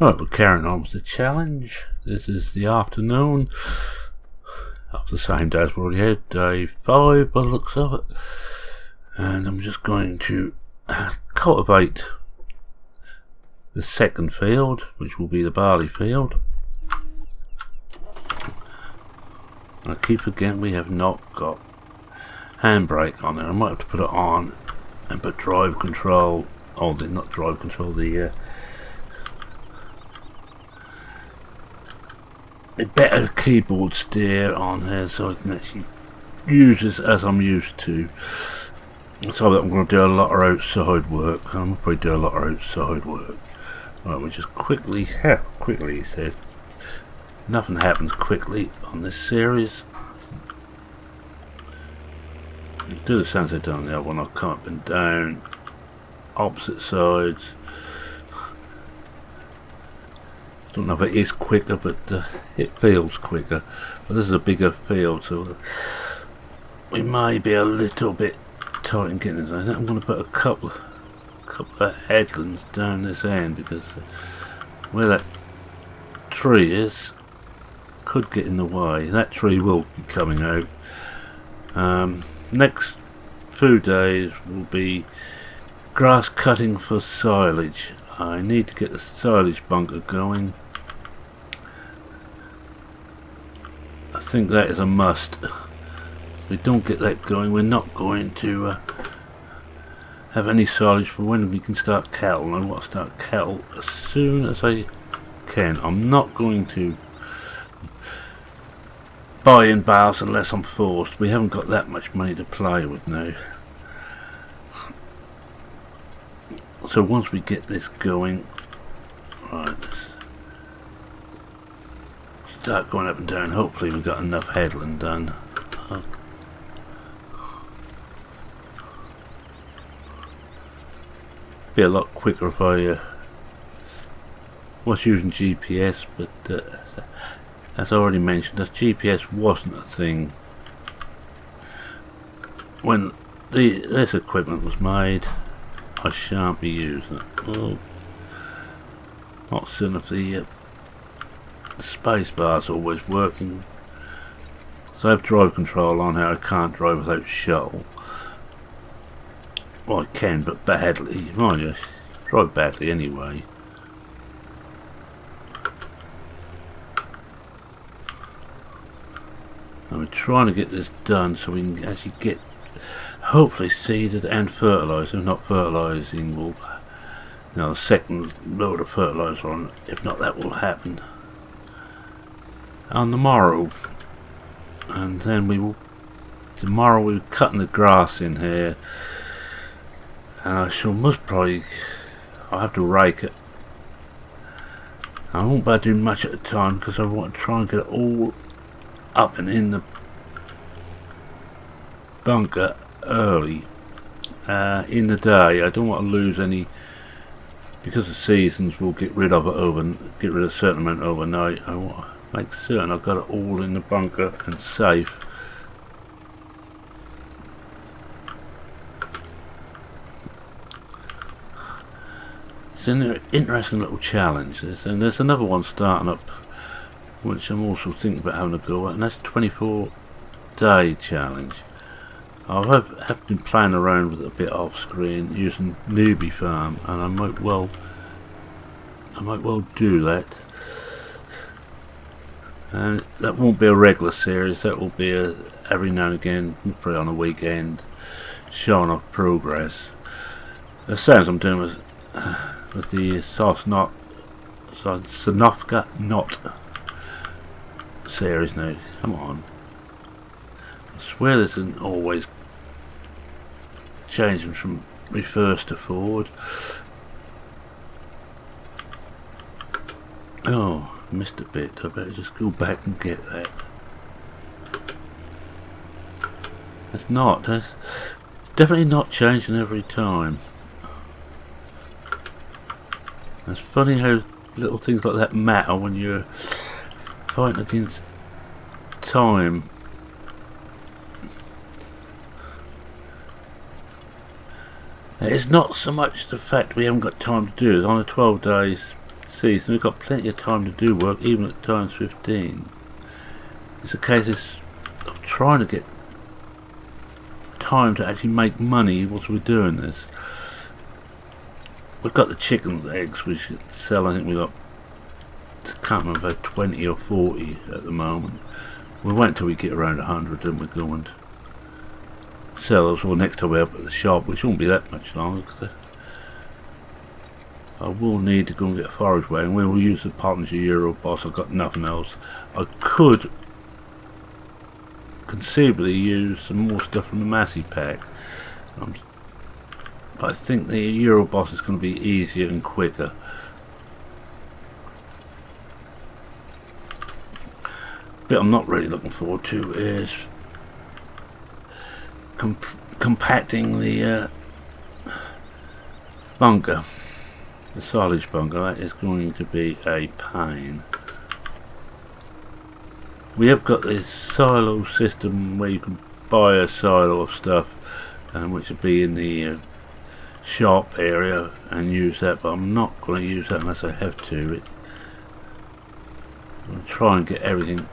Right, we're carrying on with the challenge. This is the afternoon of the same day as we already had, day 5 by the looks of it. And I'm just going to cultivate the second field, which will be the barley field. I keep forgetting we have not got handbrake on there. I might have to put it on and put drive control, not drive control, the better keyboard steer on here so I can actually use this as I'm used to. So that I'm going to do a lot of outside work. I'm going to probably do a lot of outside work. Right, we just quickly it says. Nothing happens quickly on this series. Do the same as I've done on the other one. I've come up and down, opposite sides. Don't know if it is quicker, but it feels quicker. But this is a bigger field, so we may be a little bit tight in getting this. I think I'm going to put a couple of headlands down this end, because where that tree is could get in the way. That tree will be coming out. Next few days will be grass cutting for silage. I need to get the silage bunker going. I think that is a must. If we don't get that going, we're not going to have any silage for when we can start cattle. I want to start cattle as soon as I can. I'm not going to buy in bales unless I'm forced. We haven't got that much money to play with now. So once we get this going, right, let's start going up and down. Hopefully we've got enough headland done. Be a lot quicker if I was using GPS, but as I already mentioned, as GPS wasn't a thing when this equipment was made, I shan't be using it. Oh, not certain if the space bar's always working. So I have drive control on how I can't drive without shuttle. Well, I can, but badly. Mind you, drive badly anyway. I'm trying to get this done so we can actually get, hopefully, seeded and fertilised. If not fertilising, we'll a second load of fertiliser on. If not, that will happen on the morrow. And then tomorrow we're cutting the grass in here. And I shall I'll have to rake it. I won't be able to do much at a time because I want to try and get it all up and in the bunker early in the day. I don't want to lose any, because the seasons will get rid of a certain amount overnight. I want to make certain I've got it all in the bunker and safe. It's an interesting little challenge, and there's another one starting up which I'm also thinking about having a go at, and that's 24-day challenge. I have been playing around with it a bit off screen using Newbie Farm, and I might well do that. And that won't be a regular series. That will be every now and again, probably on a weekend, showing off progress. The same as I'm doing with the Sonovka Knot series now. Come on. I swear this isn't always changing from reverse to forward. Oh, missed a bit. I better just go back and get that. That's definitely not changing every time. It's funny how little things like that matter when you're fighting against time. It's not so much the fact we haven't got time to do it. On a 12 days season. We've got plenty of time to do work, even at times 15. It's a case of trying to get time to actually make money whilst we're doing this. We've got the chickens' eggs we should sell. I think we've got, I can't remember, 20 or 40 at the moment. We'll wait until we get around 100 and we're going to sell those. Well, next time we're up at the shop, which won't be that much longer, because I will need to go and get a forage wagon. We will use the partnership Euro Boss. I've got nothing else. I could conceivably use some more stuff from the Massey pack. But I think the Euro Boss is going to be easier and quicker. Bit I'm not really looking forward to is compacting the bunker, the silage bunker. That is going to be a pain. We have got this silo system where you can buy a silo of stuff, which will be in the shop area, and use that, but I'm not going to use that unless I have to. I'll try and get everything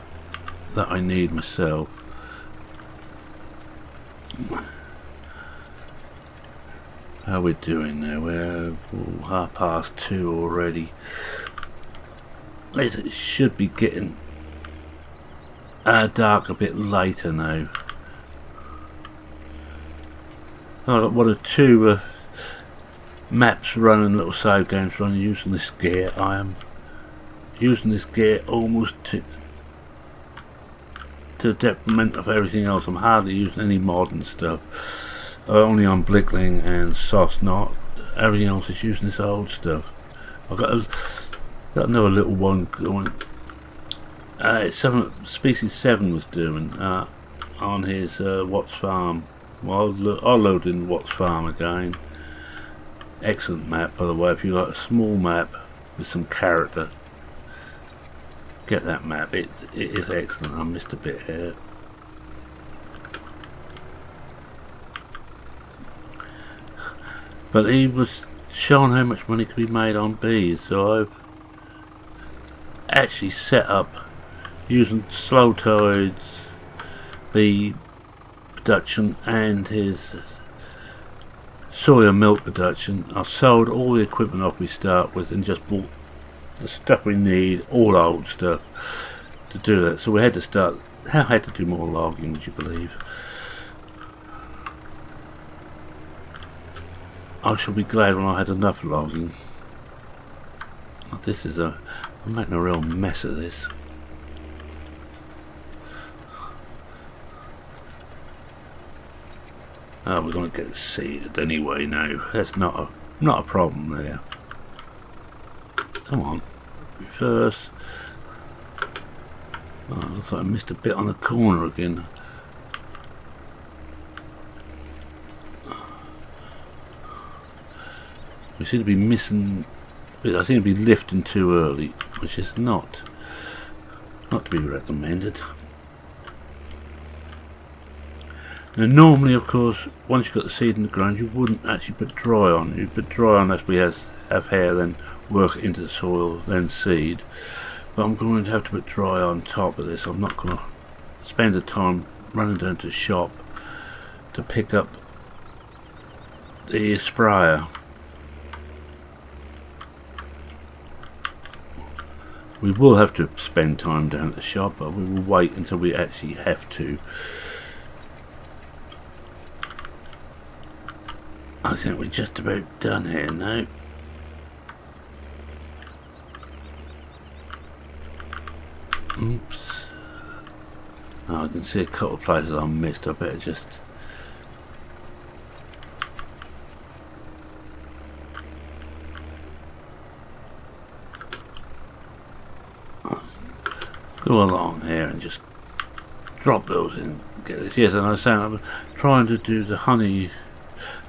that I need myself. How are we doing now? We're 2:30 already. It should be getting dark a bit later now. I've got one or two maps running, little save games running, using this gear. I am using this gear almost to the detriment of everything else. I'm hardly using any modern stuff. Only on Blickling and Sosnot. Everything else is using this old stuff. I've got another little one going. Species 7 was doing on his Watts farm. Well, I'll load in Watts farm again. Excellent map, by the way. If you like a small map with some character, get that map. It is excellent. I missed a bit here. But he was showing how much money could be made on bees, so I've actually set up using slow tides, bee production, and his soya milk production. I sold all the equipment off we start with and just bought the stuff we need, all old stuff, to do that. So we had to start, I had to do more logging, would you believe? I shall be glad when I had enough logging. This is I'm making a real mess of this. Oh, we're going to get it seeded anyway now. That's not a problem there. Come on, reverse. Oh, looks like I missed a bit on the corner again. We seem to be missing. I seem to be lifting too early, which is not to be recommended. Now, normally, of course, once you've got the seed in the ground, you wouldn't actually put dry on. You'd put dry on as we have hair, then work it into the soil, then seed. But I'm going to have to put dry on top of this. I'm not going to spend the time running down to the shop to pick up the sprayer. We will have to spend time down at the shop, but we will wait until we actually have to. I think we're just about done here now. Oops. Oh, I can see a couple of places I missed. I better just... go along here and just drop those in. Get this. Yes, and I was saying I'm trying to do the honey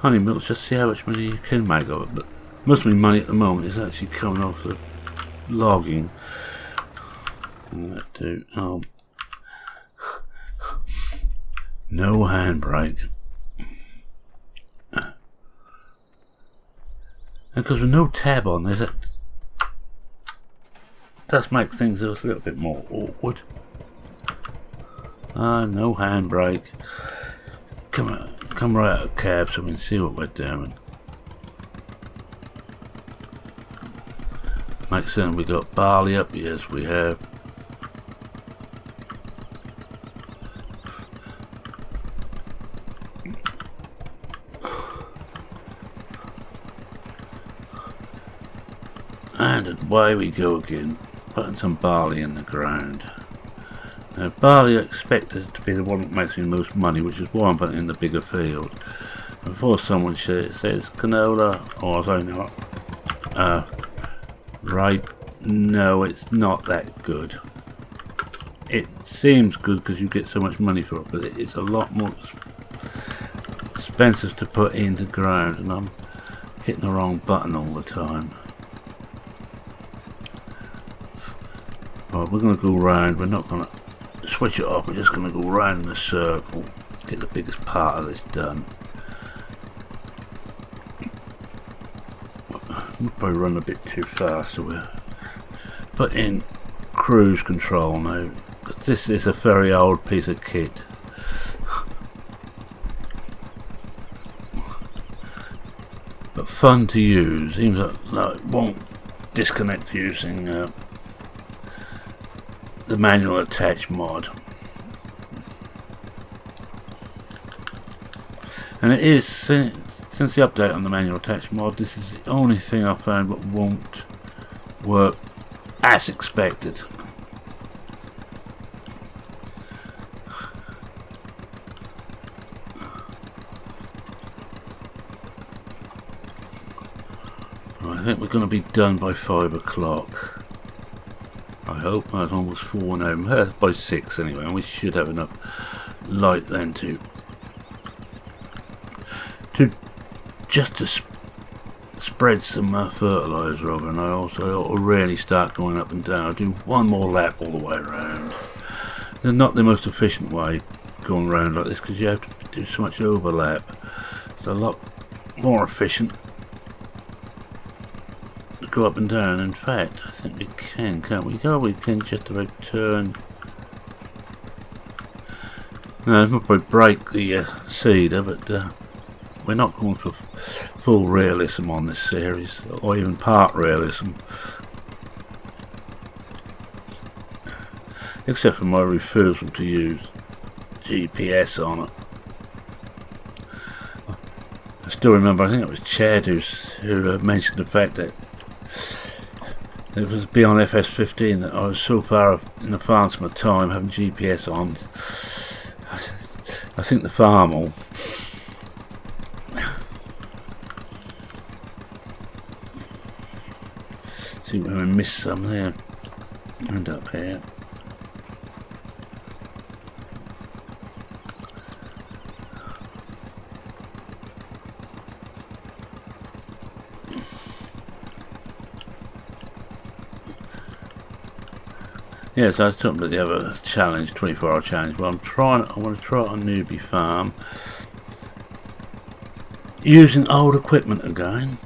milk, just see how much money you can make of it. But most of my money at the moment is actually coming off the logging. That do. Oh, no handbrake. And because with no tab on, there's a does make things a little bit more awkward. No handbrake. Come right out of cab so we can see what we're doing. Make certain we got barley up. Yes, we have. And away we go again, putting some barley in the ground. Now barley I expect it to be the one that makes me most money, which is why I'm putting it in the bigger field. And before someone says canola, or I don't know, right, no, it's not that good. It seems good because you get so much money for it, but it's a lot more expensive to put in the ground, and I'm hitting the wrong button all the time. Right, we're going to go round. We're not going to switch it off. We're just going to go round in a circle, get the biggest part of this done. We'll probably run a bit too fast, so we'll put in cruise control now. This is a very old piece of kit. But fun to use. Seems like it won't disconnect using the manual attach mod. And it is, since the update on the manual attach mod, this is the only thing I found that won't work as expected. I think we're going to be done by 5 o'clock. I hope. It's almost 4 now. By 6 anyway, and we should have enough light then to spread some fertiliser over, and I also ought to really start going up and down. I'll do one more lap all the way around. It's not the most efficient way going around like this because you have to do so much overlap. It's a lot more efficient to go up and down. In fact, I think we can, can't we? We can just about turn. No, we'll probably break the seeder, but we're not going for full realism on this series, or even part realism, except for my refusal to use GPS on it. I still remember, I think it was Chad who mentioned the fact that it was beyond FS15 that I was so far in advance of my time having GPS on. I think the farm will see when we miss some there and up here. Yes, I was talking about the other challenge, 24-hour challenge. Well, I want to try it on Newbie Farm using old equipment again.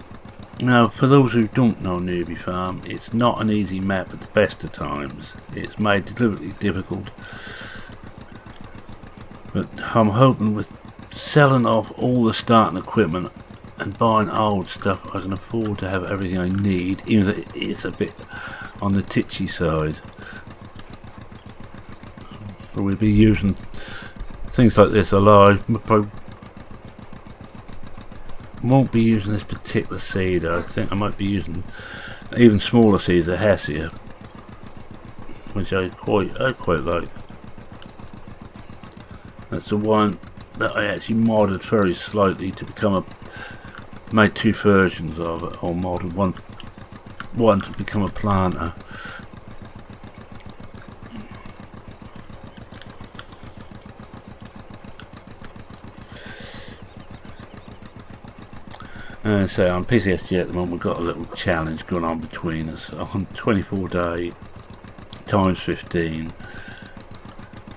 Now, for those who don't know Newbie Farm, it's not an easy map at the best of times. It's made deliberately difficult. But I'm hoping with selling off all the starting equipment and buying old stuff, I can afford to have everything I need, even though it's a bit on the titchy side. So we'll be using things like this a lot. I won't be using this particular seed. I think I might be using even smaller seeds, the Hassia, which I quite like. That's the one that I actually modded very slightly to become made 2 versions of it, or modded one to become a planter. And so on PCSG at the moment, we've got a little challenge going on between us on 24-day times 15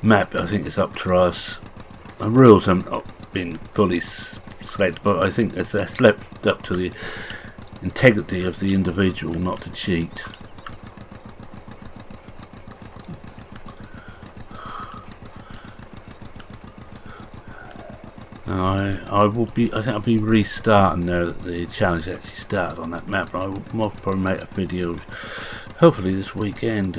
map. I think it's up to us. The rules haven't been fully set, but I think it's left up to the integrity of the individual not to cheat. I will be. I think I'll be restarting now that the challenge actually started on that map. I will probably make a video, hopefully this weekend.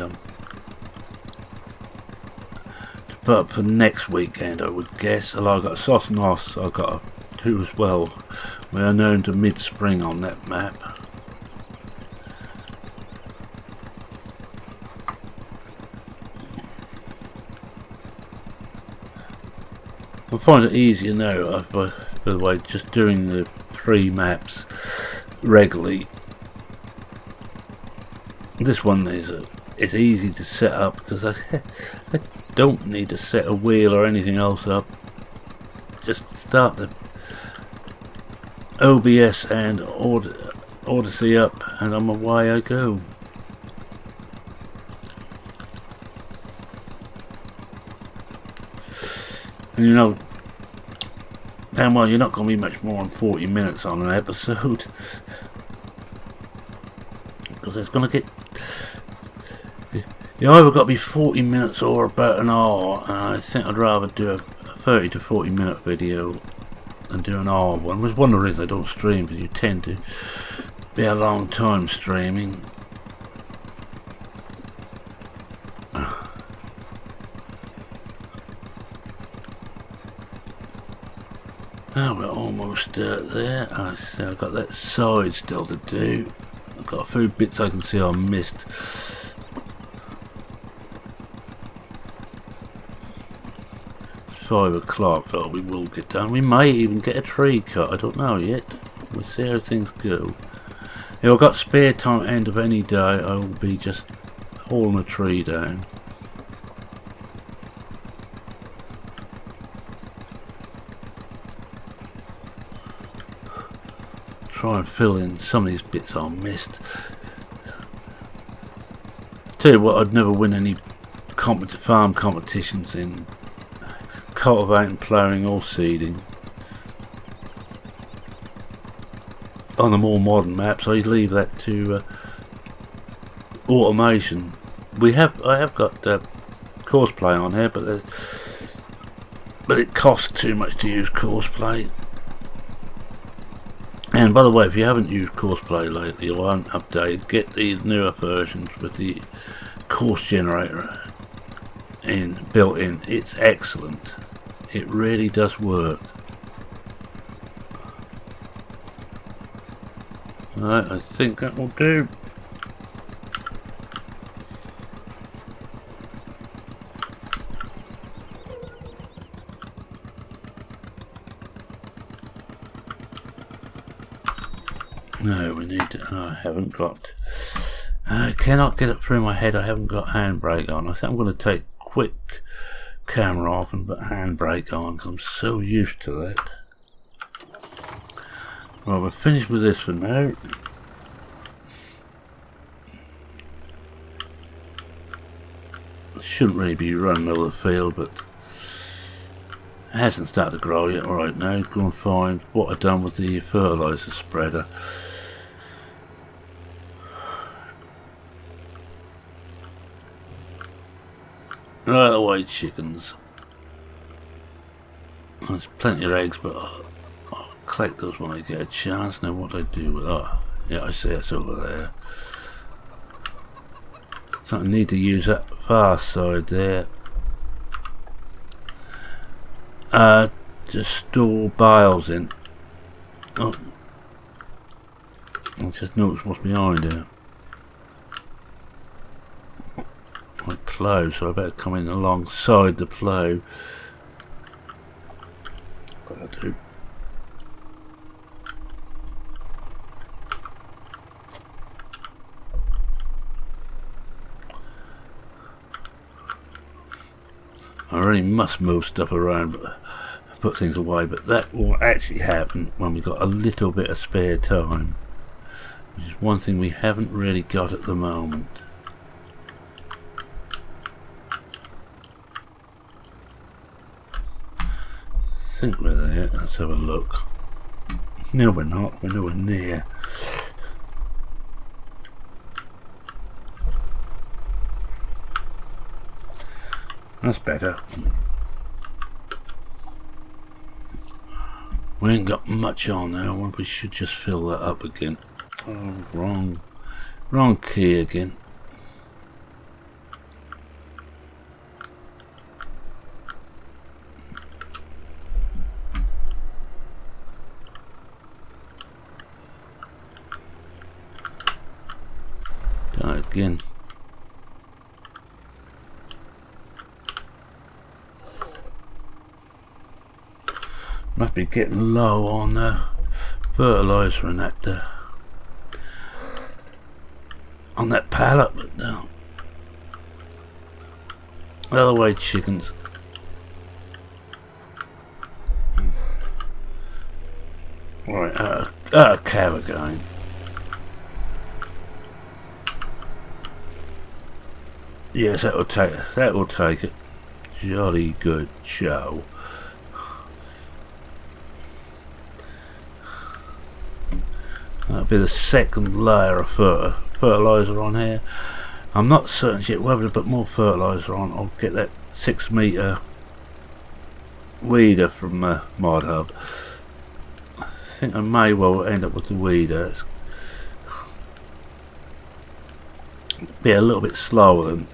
But for next weekend, I would guess. Although I've got Sauce and Os, I've got to do as well. We are known to mid-spring on that map. I find it easier now, by the way, just doing the 3 maps regularly. This one it's easy to set up because I don't need to set a wheel or anything else up. Just start the OBS and Odyssey up, and on my way I go. And you know, damn well you're not going to be much more than 40 minutes on an episode, because it's going to get, you either got to be 40 minutes or about an hour, and I think I'd rather do a 30 to 40 minute video than do an hour one. Which is one of the reasons I don't stream, because you tend to be a long time streaming. Oh, we're almost there. I've got that side still to do. I've got a few bits I can see I missed. It's 5 o'clock. Oh, we will get done. We may even get a tree cut. I don't know yet. We'll see how things go. If I've got spare time at the end of any day, I will be just hauling a tree down. Try and fill in some of these bits I missed. Tell you what, I'd never win any farm competitions in cultivating, ploughing or seeding. On the more modern maps, I leave that to automation. I have got courseplay on here, but it costs too much to use courseplay. And by the way, if you haven't used courseplay lately or haven't updated, get the newer versions with the course generator built in. It's excellent. It really does work. Alright, I think that will do. No, we need to, I haven't got, I cannot get it through my head, I haven't got handbrake on. I think I'm going to take quick camera off and put handbrake on, because I'm so used to that. Well, we're finished with this for now. Shouldn't really be running over the field, but it hasn't started to grow yet. Right now, go and find what I've done with the fertiliser spreader. Right away, chickens. There's plenty of eggs, but I'll collect those when I get a chance. Now what I do with, oh yeah, I see it's over there. So I need to use that far side there. To store bales in. Oh, I just noticed what's behind here. My plough, so I better come in alongside the plough. That'll do. I really must move stuff around, put things away, but that will actually happen when we've got a little bit of spare time, which is one thing we haven't really got at the moment. I think we're there. Let's have a look. No, we're not. We're nowhere near. That's better. We ain't got much on there. I wonder if we should just fill that up again. Oh, wrong key again. Done it again. Must be getting low on fertilizer and that on that pallet, but no. Other way, chickens. Right, out of cab again. Yes, that will take it. Jolly good show. That'll be the second layer of fertilizer on here. I'm not certain yet whether to put more fertilizer on. I'll get that 6 meter weeder from Mod Hub. I think I may well end up with the weeder. It'll be a little bit slower than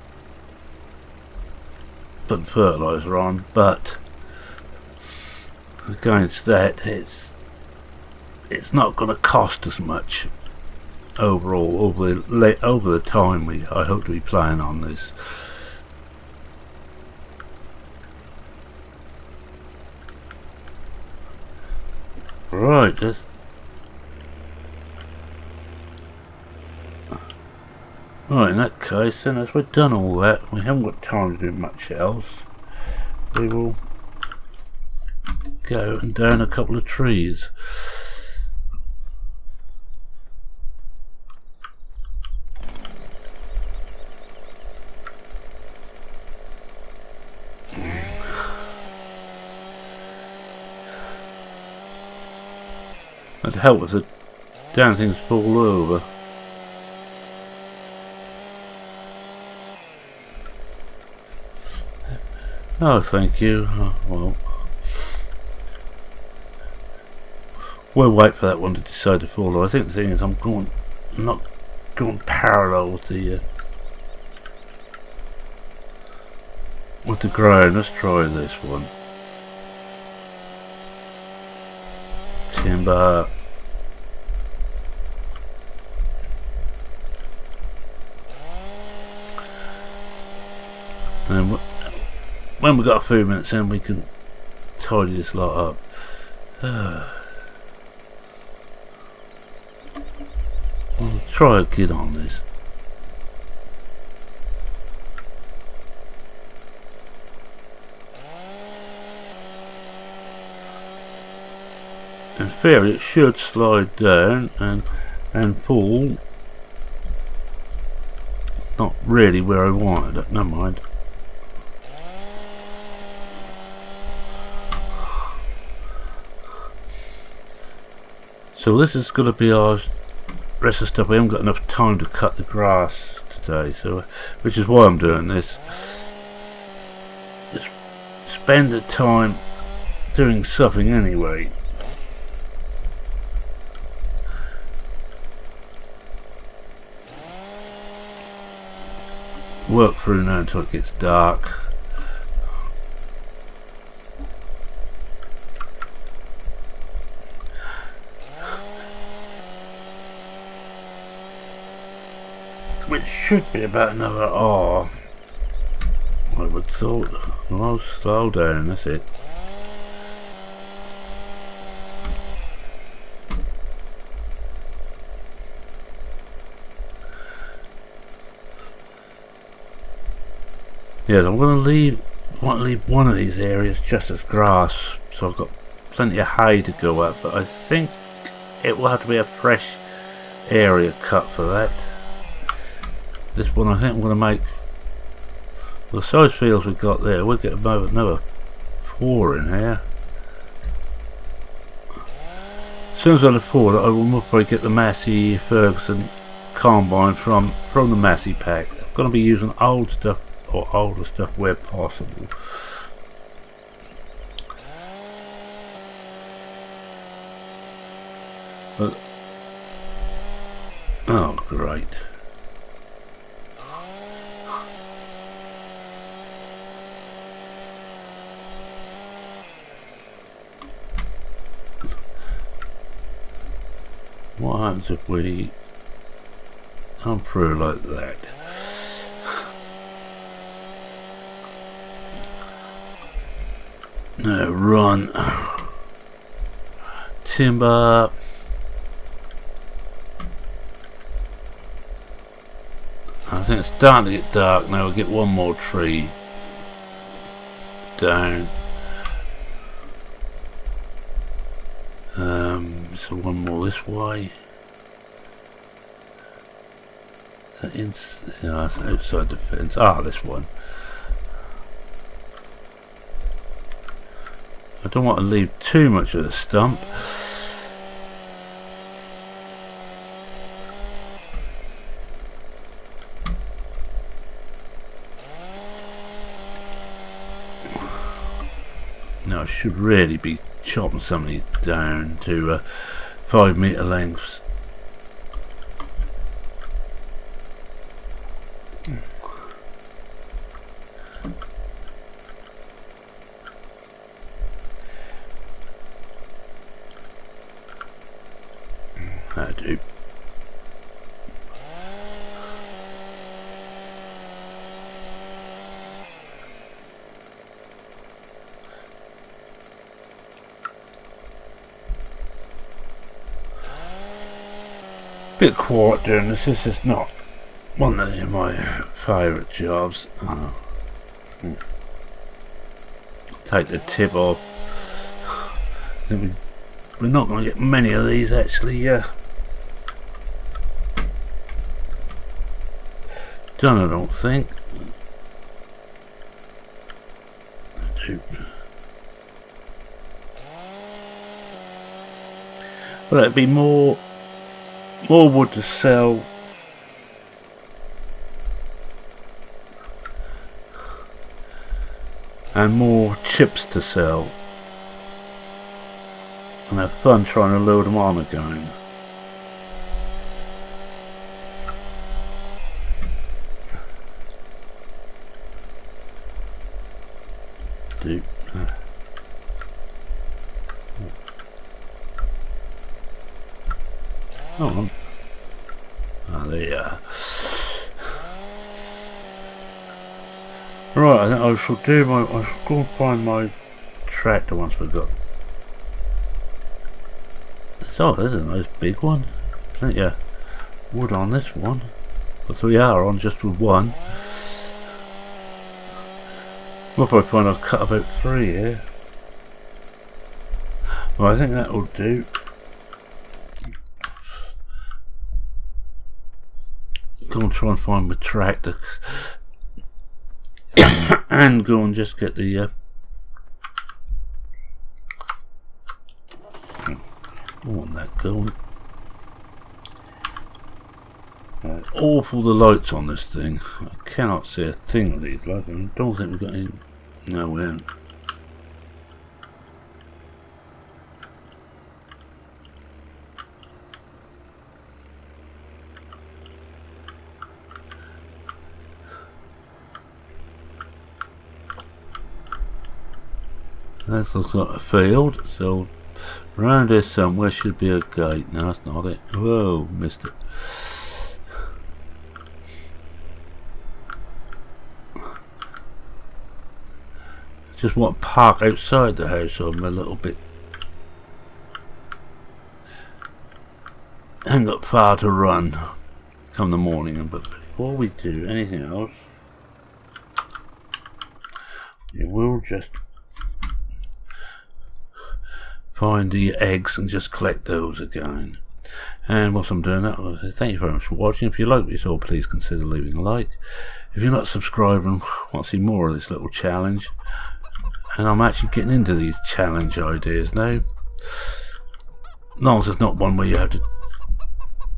putting fertilizer on, but against that, it's not going to cost as much overall over the time I hope to be playing on this. Right, right, in that case, then as we've done all that, we haven't got time to do much else. We will go and down a couple of trees. To help with the down things fall over. Oh, thank you. Oh, well, we'll wait for that one to decide to fall over. I think the thing is I'm not going parallel with the ground. Let's try this one. Timber. And when we've got a few minutes in, we can tidy this lot up. I'll try again on this. In theory, it should slide down and fall. Not really where I wanted it. Never mind. So this is going to be our rest of the stuff. We haven't got enough time to cut the grass today, so which is why I'm doing this. Just spend the time doing something anyway. Work through now until it gets dark. Which should be about another hour, I would thought. Well, slow down, that's it. Yes, I'm going to want to leave one of these areas just as grass, so I've got plenty of hay to go up, but I think it will have to be a fresh area cut for that. This one I think I'm going to make, the size fields we've got there, we'll get another 4 in here. As soon as I afford it, I will probably get the Massey Ferguson combine from the Massey pack. I'm going to be using old stuff or older stuff where possible. But, oh, great. What happens if we come through like that? No, run. Timber. I think it's starting to get dark now. We'll get one more tree down. So one more this way. Yeah, it's outside the fence. Ah, this one. I don't want to leave too much of the stump. Now I should really be chopping some of these down to 5 metre lengths. That'll do. Bit quiet doing this. This is not one of my favourite jobs. Take the tip off. I think we're not going to get many of these actually. Done, I don't think. I do. Well, it'd be more wood to sell. And more chips to sell. And have fun trying to load them on again. Do. Hold on. Ah, there you are. Right, I think I shall do my. I shall go and find my tractor once we've got. So there's a nice big one. Plenty of wood on this one. But we are on just with one. What if I find I'll cut about 3 here? Well, I think that will do. Go and try and find my tractor. And go and just get the I want that going. Awful the lights on this thing. I cannot see a thing with these lights. I don't think we've got any. No, we haven't. That looks like a field, so around here somewhere should be a gate. No, that's not it. Whoa, missed it. Just want to park outside the house, so I'm a little bit. Ain't got far to run come the morning, but before we do anything else, we will just find the eggs and just collect those again. And whilst I'm doing that, I'll say thank you very much for watching. If you like this, all please consider leaving a like. If you're not subscribed and want to see more of this little challenge, and I'm actually getting into these challenge ideas now, as long as it's not one where you have to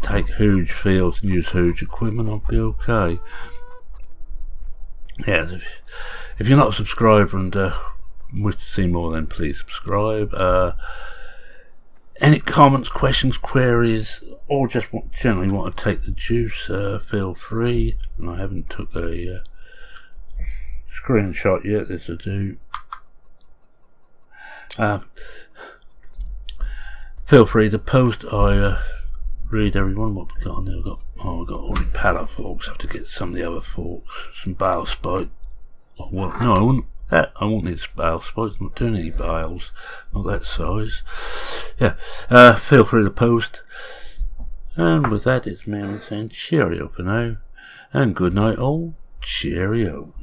take huge fields and use huge equipment, I'll be okay. Yeah, if you're not a subscriber and wish to see more, then please subscribe. any comments, questions, queries, or just generally want to take the juice, feel free. And I haven't took a screenshot yet. This will do. Feel free to post. I read everyone. What we got on there? We've got already pallet forks. I have to get some of the other forks. Some bale spike. Oh, well, no, I wouldn't. I won't need bale spikes. I'm not doing any bales. Not that size. Yeah. Feel free to post. And with that, it's me saying cheerio for now. And good night all. Cheerio.